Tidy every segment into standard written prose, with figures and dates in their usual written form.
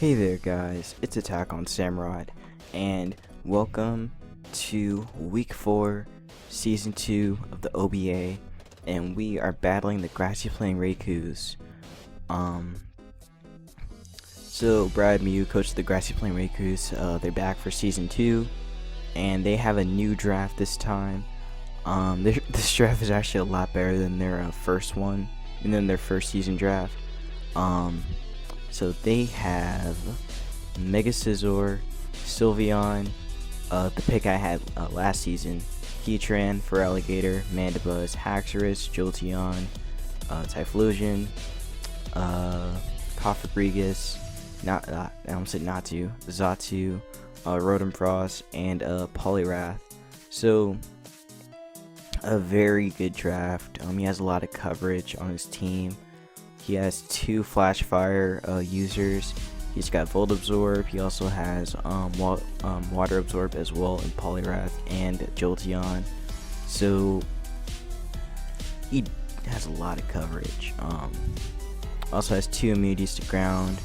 Hey there guys, it's Attack on Samurott, and welcome to week 4, season 2 of the OBA, and we are battling the Grassy Plain Raikous. So Brad Mew, coach of the Grassy Plain Raikous, they're back for season 2, and they have a new draft this time. This draft is actually a lot better than their first one, and then their first season draft. So they have Mega Scizor, Sylveon, the pick I had last season, Heatran, Feraligatr, Mandibuzz, Haxorus, Jolteon, Typhlosion, Cofagrigus, I almost said Natu, Xatu, Rotom, and Poliwrath. So a very good draft. He has a lot of coverage on his team. He has 2 Flash Fire users. He's got Volt Absorb. He also has Water Absorb as well in Poliwrath and Jolteon. So he has a lot of coverage. Also has 2 immunities to ground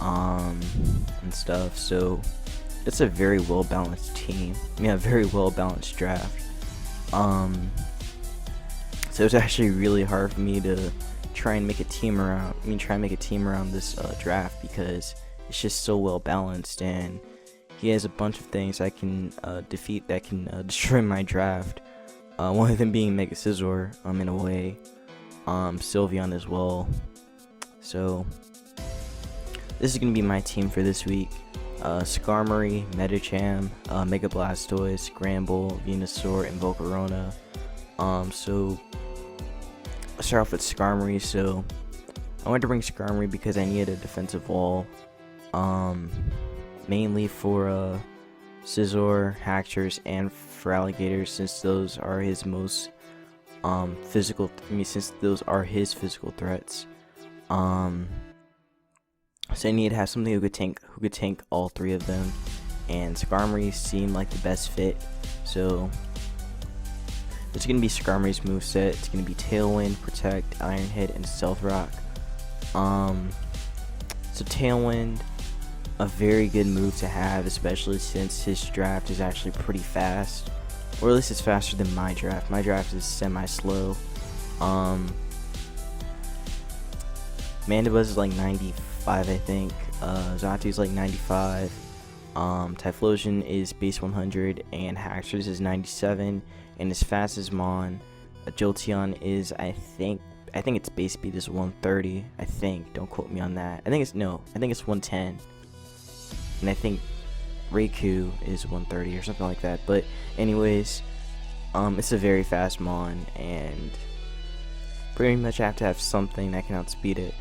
and stuff. So it's a very well balanced team. A very well balanced draft. So it's actually really hard for me to try and make a team around this draft, because it's just so well balanced, and he has a bunch of things I can defeat that can destroy my draft. One of them being Mega Scizor, in a way, Sylveon as well. So this is gonna be my team for this week. Skarmory, Medicham, Mega Blastoise, Granbull, Venusaur, and Volcarona. So let's start off with Skarmory. So I wanted to bring Skarmory because I needed a defensive wall, mainly for Scizor, Haxorus, and Feraligatr, since those are his most since those are his physical threats. So I needed to have something who could tank all 3 of them, and Skarmory seemed like the best fit. So it's going to be Skarmory's moveset. It's going to be Tailwind, Protect, Iron Head, and Stealth Rock. So Tailwind, a very good move to have, especially since his draft is actually pretty fast. Or at least it's faster than my draft. My draft is semi-slow. Mandibuzz is like 95, I think. Xatu is like 95. Typhlosion is base 100, and Haxorus is 97. And as fast as Mon, Jolteon is, I think its base speed is 130. I think, don't quote me on that. I think it's 110. And I think Raikou is 130 or something like that. But anyways, it's a very fast Mon, and pretty much I have to have something that can outspeed it.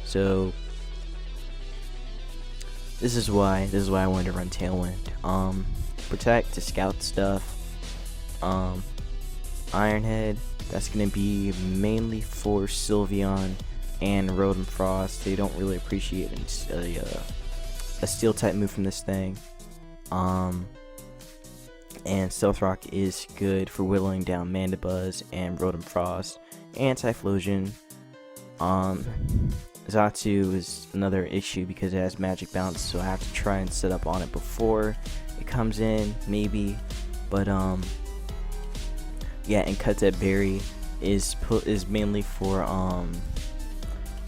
So this is why I wanted to run Tailwind. Protect to scout stuff. Iron Head, that's gonna be mainly for Sylveon and Rotom. They don't really appreciate a steel type move from this thing. And Stealth Rock is good for whittling down Mandibuzz and Rotom and Typhlosion. Xatu is another issue because it has Magic Bounce, so I have to try and set up on it before it comes in, maybe. But yeah, and Cut That Berry is mainly for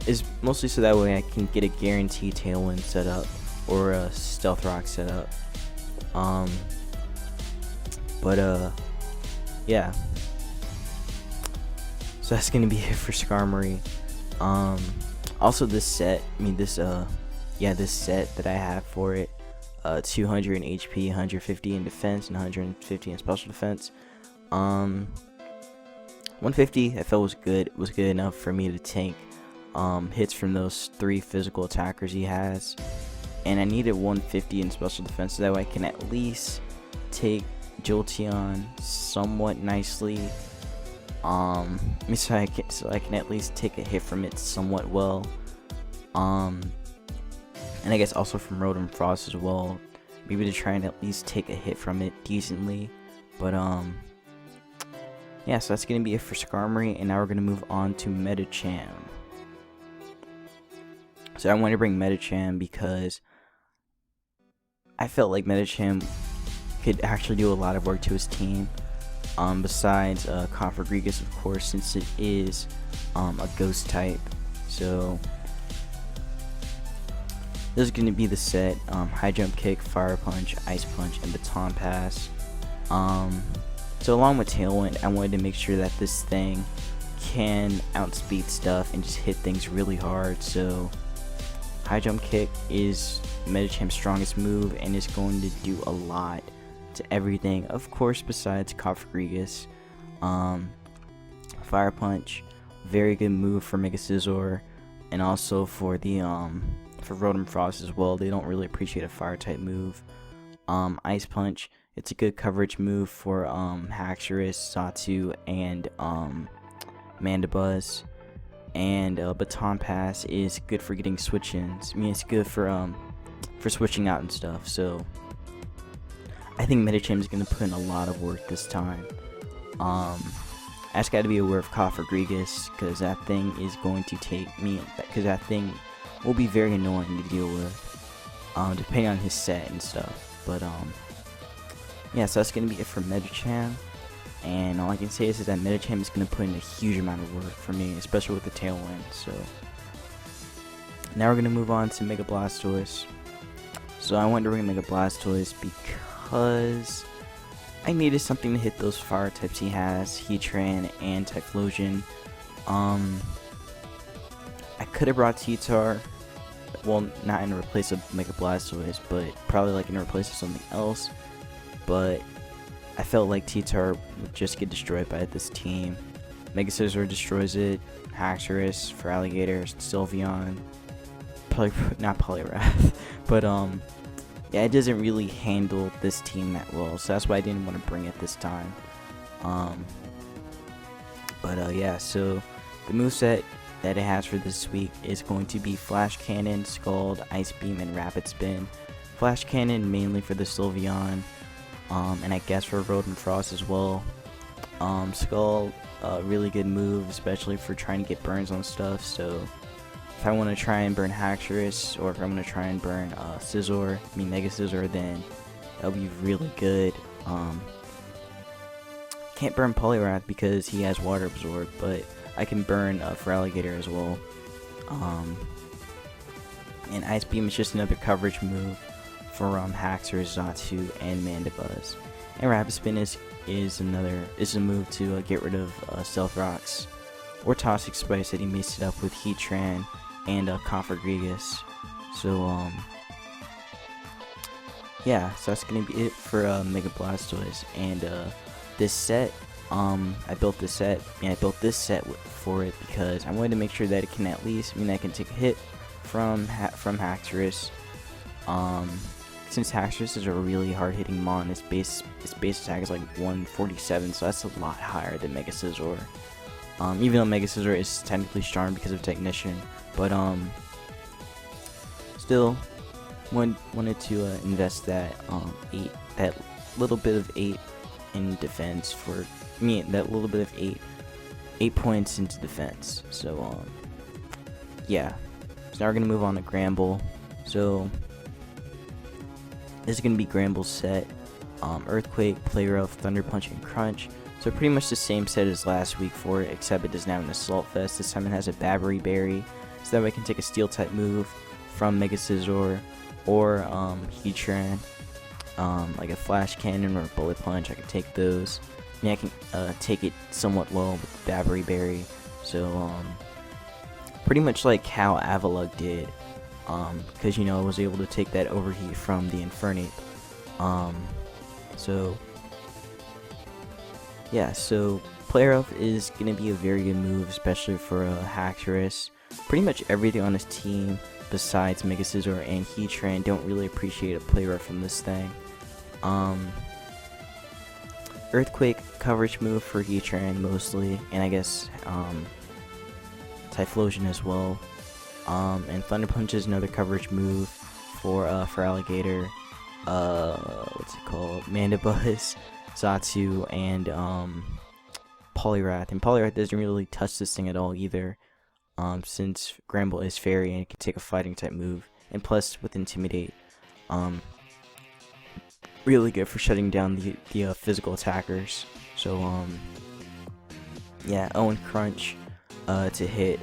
is mostly so that way I can get a guaranteed Tailwind set up or a Stealth Rock set up. Yeah. So that's gonna be it for Skarmory. Also this set, this set that I have for it, 200 in HP, 150 in defense, and 150 in special defense. 150 I felt was good enough for me to tank hits from those 3 physical attackers he has, and I needed 150 in special defense so that way I can at least take Jolteon somewhat nicely. So I can at least take a hit from it somewhat well. And I guess also from Rotom as well, maybe to try and at least take a hit from it decently. But yeah, so that's gonna be it for Skarmory, and now we're gonna move on to Medicham. So I want to bring Medicham because I felt like Medicham could actually do a lot of work to his team. Besides Configregus, of course, since it is a ghost type. So this is going to be the set: high jump kick, fire punch, ice punch, and baton pass. So along with Tailwind, I wanted to make sure that this thing can outspeed stuff and just hit things really hard. So high jump kick is Medicham's strongest move and is going to do a lot to everything, of course, besides Configregus. Fire punch, very good move for Mega Scizor, and also for the for Rotom Frost as well. They don't really appreciate a fire type move. Ice punch, it's a good coverage move for Haxorus, Xatu, and Mandibuzz. And baton pass is good for getting switch-ins. I mean, it's good for switching out and stuff. So I think Medicham is gonna put in a lot of work this time. I just got to be aware of Configregus, because that thing is going to take me. Because that thing will be very annoying to deal with, depending on his set and stuff. But yeah, so that's gonna be it for Medicham. And all I can say is that Medicham is going to put in a huge amount of work for me, especially with the Tailwind. So now we're going to move on to Mega Blastoise. So I wanted to bring Mega Blastoise because I needed something to hit those fire types he has, Heatran and Typhlosion. I could have brought T-Tar, well, not in replace of Mega Blastoise, but probably like in replace of something else. But I felt like T-Tar would just get destroyed by this team. Mega Scizor destroys it, Haxorus, Feraligatr, Sylveon, not Poliwrath, but yeah, it doesn't really handle this team that well, so that's why I didn't want to bring it this time. Yeah, so the moveset that it has for this week is going to be Flash Cannon, Scald, Ice Beam, and Rapid Spin. Flash Cannon mainly for the Sylveon, and I guess for Rotom Frost as well. Scald, really good move, especially for trying to get burns on stuff. So if I want to try and burn Haxorus, or if I'm going to try and burn Mega Scizor, then that'll be really good. Can't burn Poliwrath because he has Water Absorb, but I can burn Feraligatr as well. And Ice Beam is just another coverage move for Haxorus, Xatu, and Mandibuzz. And Rapid Spin is a move to get rid of Stealth Rocks or Toxic Spice that he mixed it up with Heatran and Configregus. So yeah, so that's gonna be it for Mega Blastoise. And this set, I built this set, and I built this set for it because I wanted to make sure that it can at least, I can take a hit from Haxorus. Since Haxorus is a really hard-hitting mon, its base attack is like 147, so that's a lot higher than Mega Scizor. Even though Mega Scizor is technically strong because of Technician, but still wanted to invest that that little bit of 8 in defense for me. That little bit of 8 points into defense. So yeah. So now we're gonna move on to Gramble. So this is going to be Gramble's set. Earthquake, Play Rough, Thunder Punch, and Crunch. So pretty much the same set as last week for it, except it doesn't have an Assault Vest. This time it has a Babbery Berry, so that way I can take a Steel type move from Mega Scizor or Heatran, like a Flash Cannon or a Bullet Punch. I can take those. And I can take it somewhat low with Babbery Berry. So pretty much like how Avalugg did. Because I was able to take that overheat from the Infernape. So yeah, so Play Rough is gonna be a very good move, especially for Haxorus. Pretty much everything on his team besides Mega Scizor and Heatran don't really appreciate a Play Rough from this thing. Earthquake, coverage move for Heatran mostly, and I guess Typhlosion as well. And Thunder Punch is another coverage move for Alligator, what's it called, Mandibuzz, Xatu, and Poliwrath. And Poliwrath doesn't really touch this thing at all either, since Gramble is Fairy and it can take a fighting type move, and plus with Intimidate. really good for shutting down the physical attackers. So yeah, Owen Crunch to hit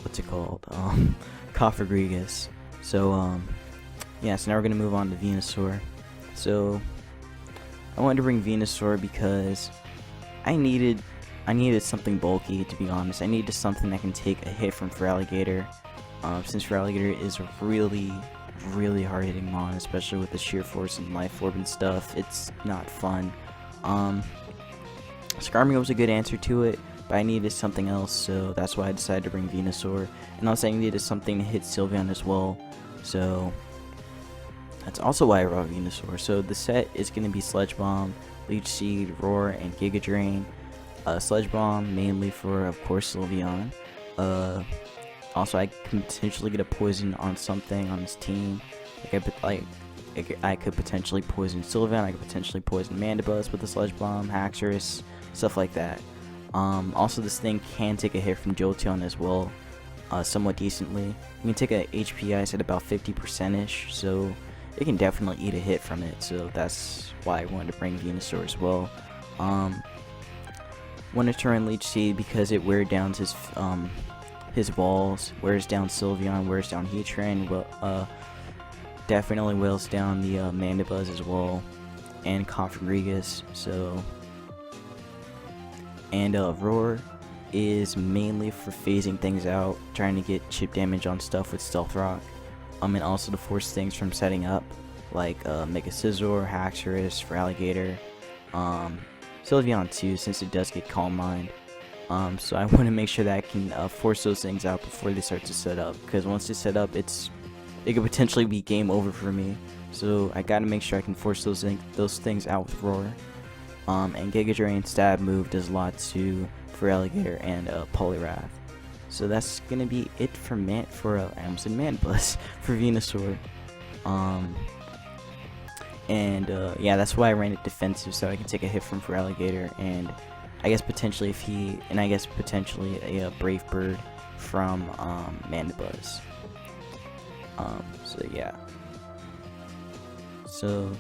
what's it called? Cofagrigus. So yeah, so now we're gonna move on to Venusaur. So I wanted to bring Venusaur because I needed something bulky, to be honest. I needed something that can take a hit from Feraligatr. Since Feraligatr is a really hard hitting mon, especially with the sheer force and life orb and stuff. It's not fun. Skarmory was a good answer to it, but I needed something else, so that's why I decided to bring Venusaur. And also I needed something to hit Sylveon as well, so that's also why I brought Venusaur. So the set is going to be Sludge Bomb, Leech Seed, Roar, and Giga Drain. Sludge Bomb mainly for, of course, Sylveon. Also, I can potentially get a poison on something on this team. I could potentially poison Sylveon. I could potentially poison Mandibuzz with a Sludge Bomb, Haxorus, stuff like that. Also, this thing can take a hit from Jolteon as well, somewhat decently. You can take a HP Ice at about 50%ish, so it can definitely eat a hit from it. So that's why I wanted to bring Venusaur as well. Wanted to turn Leech Seed because it wears down his walls, wears down Sylveon, wears down Heatran, definitely wears down the Mandibuzz as well, and Cofagrigus. So, and Roar is mainly for phasing things out, trying to get chip damage on stuff with Stealth Rock, and also to force things from setting up, like Mega Scizor, Haxorus, Feraligatr, Sylveon too, since it does get Calm Mind. So I want to make sure that I can force those things out before they start to set up, because once they set up, it could potentially be game over for me. So I gotta make sure I can force those things out with Roar. And Giga Drain stab move does a lot to Feraligatr and Poliwrath. So that's gonna be it for Mandibuzz for Venusaur. Yeah, that's why I ran it defensive, so I can take a hit from Feraligatr, and I guess potentially a Brave Bird from Mandibuzz. So yeah. So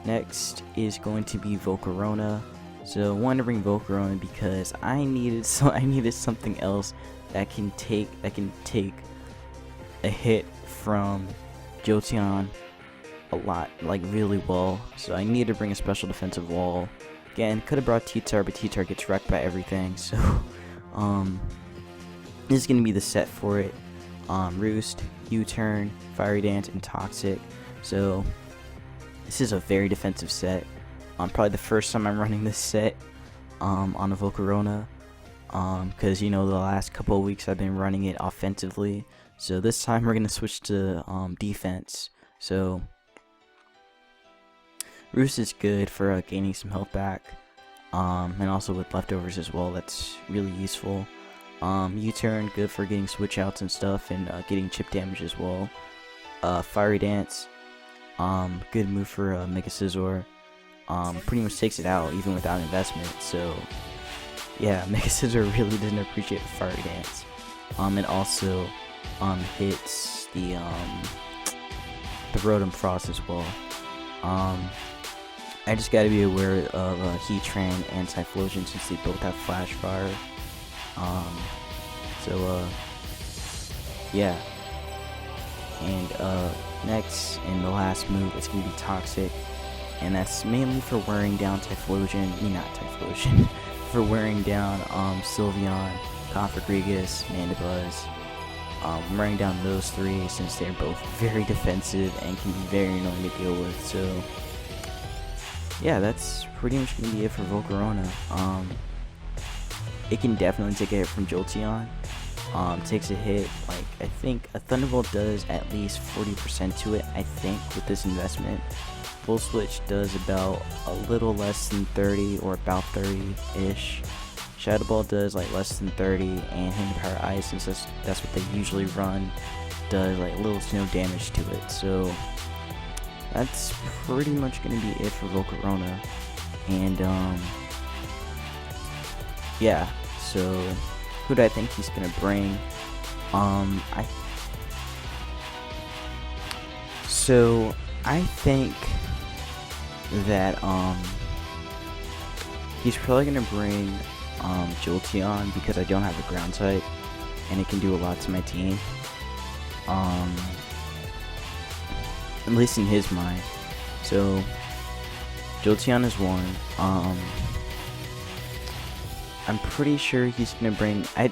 next is going to be Volcarona. So I wanted to bring Volcarona because I needed something else that can take a hit from Jolteon a lot, like really well. So I needed to bring a special defensive wall. Again, could have brought T-Tar, but T-Tar gets wrecked by everything. So this is gonna be the set for it. Roost, U-Turn, Fiery Dance, and Toxic. So this is a very defensive set. Probably the first time I'm running this set on a Volcarona, because you know the last couple of weeks I've been running it offensively. So this time we're gonna switch to defense. So Roost is good for gaining some health back, and also with leftovers as well. That's really useful. U-Turn, good for getting switch outs and stuff, and getting chip damage as well. Fiery Dance, good move for Mega Scizor. Pretty much takes it out even without investment. So yeah, Mega Scizor really didn't appreciate the Fiery Dance. It also hits the Rotom Frost as well. I just gotta be aware of Heatran and Typhlosion since they both have Flash Fire. Yeah. And next, and the last move, it's gonna be Toxic, and that's mainly for wearing down Typhlosion, for wearing down Sylveon, Cofagrigus, Mandibuzz. Wearing down those three since they're both very defensive and can be very annoying to deal with. So yeah, that's pretty much gonna be it for Volcarona. It can definitely take a hit from Jolteon. Takes a hit, like I think a Thunderbolt does at least 40% to it, I think, with this investment. Full Switch does about a little less than 30 or about 30-ish. Shadow Ball does like less than 30, and Hidden Power Ice, since that's what they usually run, does like little to no damage to it. So that's pretty much gonna be it for Volcarona. And yeah, so who do I think he's gonna bring? I think that he's probably gonna bring Jolteon because I don't have a ground type and it can do a lot to my team. At least in his mind. So Jolteon is one. I'm pretty sure he's gonna bring. I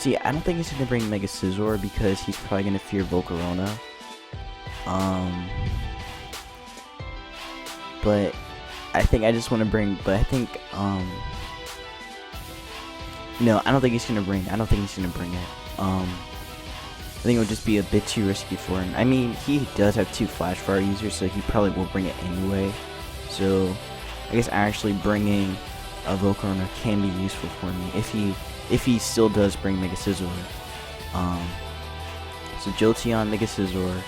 don't think he's gonna bring Mega Scizor because he's probably gonna fear Volcarona. But I think I just want to bring. But I think no, I don't think he's gonna bring. I don't think he's gonna bring it. I think it would just be a bit too risky for him. I mean, he does have 2 Flash Fire users, so he probably will bring it anyway. So I guess actually bringing a Volcarona can be useful for me if he still does bring Mega Scizor. So Jolteon, Mega Scizor.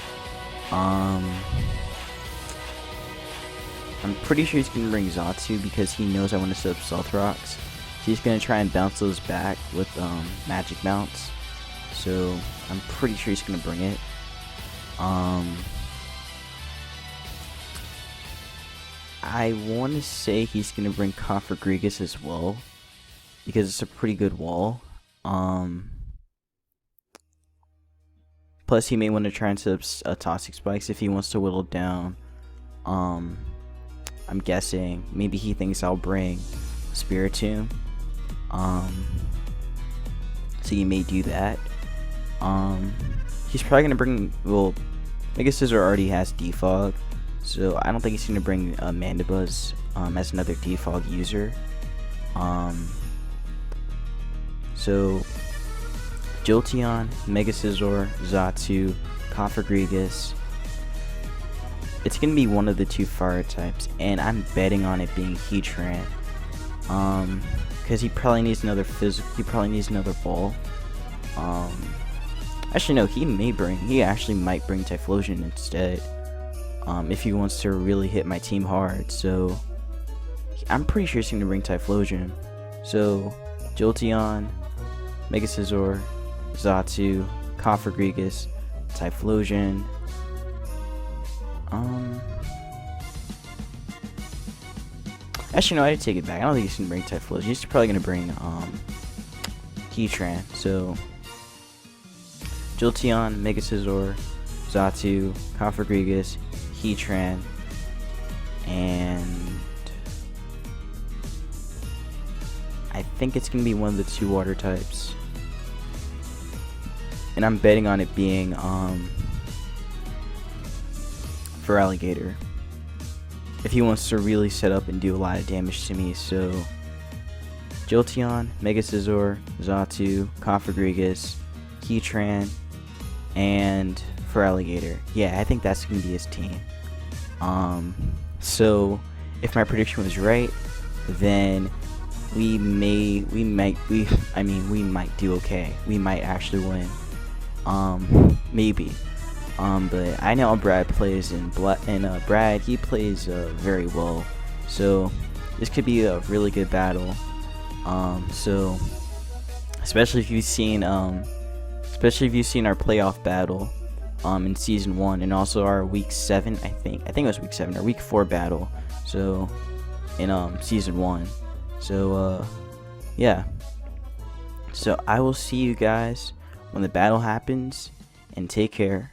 I'm pretty sure he's gonna bring Xatu because he knows I want to set up Stealth Rocks. So he's gonna try and bounce those back with Magic Bounce. So I'm pretty sure he's gonna bring it. I want to say he's gonna bring Configrigus as well because it's a pretty good wall. Plus he may want to try and set up Toxic Spikes if he wants to whittle down. I'm guessing maybe he thinks I'll bring Spiritomb. So he may do that. He's probably gonna bring. Well, Mega Scizor already has Defog, so I don't think he's gonna bring Mandibuzz as another Defog user. So Jolteon, Mega Scizor, Xatu, Configrigus. It's gonna be one of the 2 fire types, and I'm betting on it being Heatran. Because he probably needs another he probably needs another ball. Actually no, he actually might bring Typhlosion instead. If he wants to really hit my team hard. So I'm pretty sure he's gonna bring Typhlosion. So Jolteon, Mega Scizor, Xatu, Configrigus, Typhlosion. Actually no, I take it back. I don't think he's gonna bring Typhlosion. He's probably gonna bring Heatran. So Jolteon, Mega Scizor, Xatu, Configrigus, Heatran, and I think it's gonna be one of the 2 water types. And I'm betting on it being for Alligator. If he wants to really set up and do a lot of damage to me. So Jolteon, Mega Scizor, Xatu, Configrigus, Heatran, and for Alligator. Yeah, I think that's gonna be his team. So if my prediction was right, then we might do okay. We might actually win. Maybe. But I know Brad plays Brad, he plays very well. So this could be a really good battle. So especially if you've seen our playoff battle in season 1, and also our week 7, I think it was week 7, our week 4 battle. So in season 1. So yeah. So I will see you guys when the battle happens, and take care.